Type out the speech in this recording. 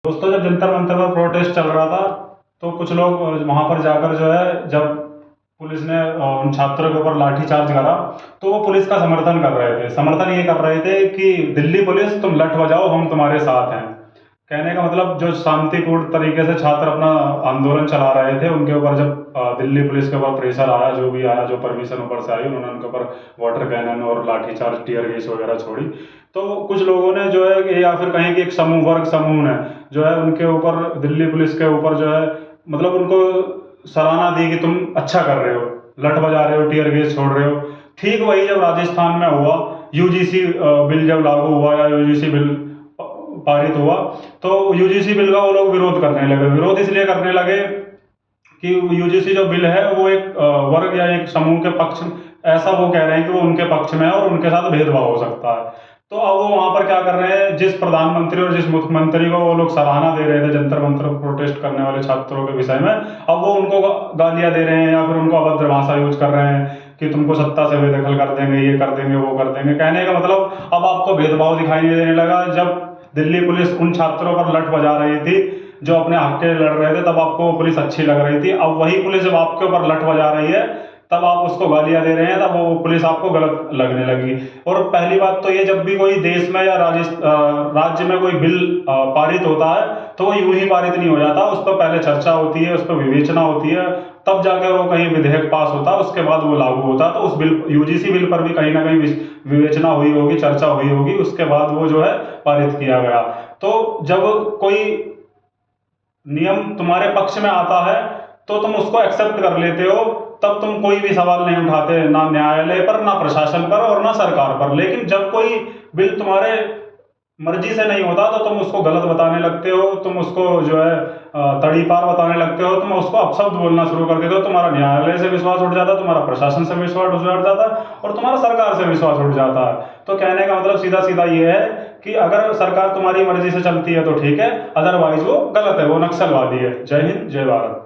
दोस्तों, जब जंतर मंतर पर प्रोटेस्ट चल रहा था तो कुछ लोग वहां पर जाकर जो है, जब पुलिस ने उन छात्रों के ऊपर लाठीचार्ज करा तो वो पुलिस का समर्थन कर रहे थे। समर्थन ये कर रहे थे कि दिल्ली पुलिस, तुम लठ बजाओ, हम तुम्हारे साथ हैं। कहने का मतलब, जो शांतिपूर्ण तरीके से छात्र अपना आंदोलन चला रहे थे, उनके ऊपर जब दिल्ली पुलिस के ऊपर प्रेशर आया, जो भी आया, जो परमिशन ऊपर से आई, उन्होंने उनके ऊपर वाटर कैनन और लाठीचार्ज, टीयर गैस वगैरह छोड़ी। तो कुछ लोगों ने जो है या फिर कहें कि एक समूह, वर्ग समूह ने जो है उनके ऊपर, दिल्ली पुलिस के ऊपर जो है, मतलब उनको सराहना दी कि तुम अच्छा कर रहे हो, लठ बजा रहे हो, टीयर गैस छोड़ रहे हो। ठीक वही जब राजस्थान में हुआ, यूजीसी बिल जब लागू हुआ या यूजीसी बिल पारित हुआ, तो यूजीसी बिल का वो लोग विरोध करने लगे। विरोध इसलिए करने लगे कि यूजीसी जो बिल है वो एक वर्ग या एक समूह के पक्ष, ऐसा वो कह रहे हैं कि वो उनके पक्ष में है और उनके साथ भेदभाव हो सकता है। तो अब वो वहां पर क्या कर रहे हैं, जिस प्रधानमंत्री और जिस मुख्यमंत्री को वो लोग सराहना दे रहे थे जंतर मंतर पर प्रोटेस्ट करने वाले छात्रों के विषय में, अब वो उनको गालियां दे रहे हैं या फिर उनको अभद्र भाषा यूज कर रहे हैं कि तुमको सत्ता से बेदखल कर देंगे, ये कर देंगे, वो कर देंगे। कहने का मतलब, अब आपको भेदभाव दिखाई नहीं देने लगा। जब दिल्ली पुलिस उन छात्रों पर लठ बजा रही थी जो अपने हक के लिए लड़ रहे थे, तब आपको वो पुलिस अच्छी लग रही थी। अब वही पुलिस जब आपके ऊपर लठ बजा रही है, तब आप उसको गालियां दे रहे हैं, तब वो पुलिस आपको गलत लगने लगी। और पहली बात तो ये, जब भी कोई देश में या राज्य में कोई बिल पारित होता है तो वो यूं ही पारित नहीं हो जाता। उस पर पहले चर्चा होती है, उस पर विवेचना होती है, तब जाकर वो कहीं विधेयक पास होता है, उसके बाद वो लागू होता है। तो उस बिल, यूजीसी बिल पर भी कहीं ना कहीं विवेचना हुई होगी, चर्चा हुई होगी, उसके बाद वो जो है पारित किया गया। तो जब कोई नियम तुम्हारे पक्ष में आता है तो तुम उसको एक्सेप्ट कर लेते हो, तब तुम कोई भी सवाल नहीं उठाते, ना न्यायालय पर, ना प्रशासन पर और ना सरकार पर। लेकिन जब कोई बिल तुम्हारे मर्जी से नहीं होता तो तुम उसको गलत बताने लगते हो, तुम उसको जो है तड़ी पार बताने लगते हो, तुम उसको अपशब्द बोलना शुरू कर देते हो। तुम्हारा न्यायालय से विश्वास उठ जाता है, तुम्हारा प्रशासन से विश्वास उठ जाता है और तुम्हारा सरकार से विश्वास उठ जाता है। तो कहने का मतलब सीधा सीधा ये है कि अगर सरकार तुम्हारी मर्जी से चलती है तो ठीक है, अदरवाइज वो गलत है, वो नक्सलवादी है। जय हिंद, जय भारत।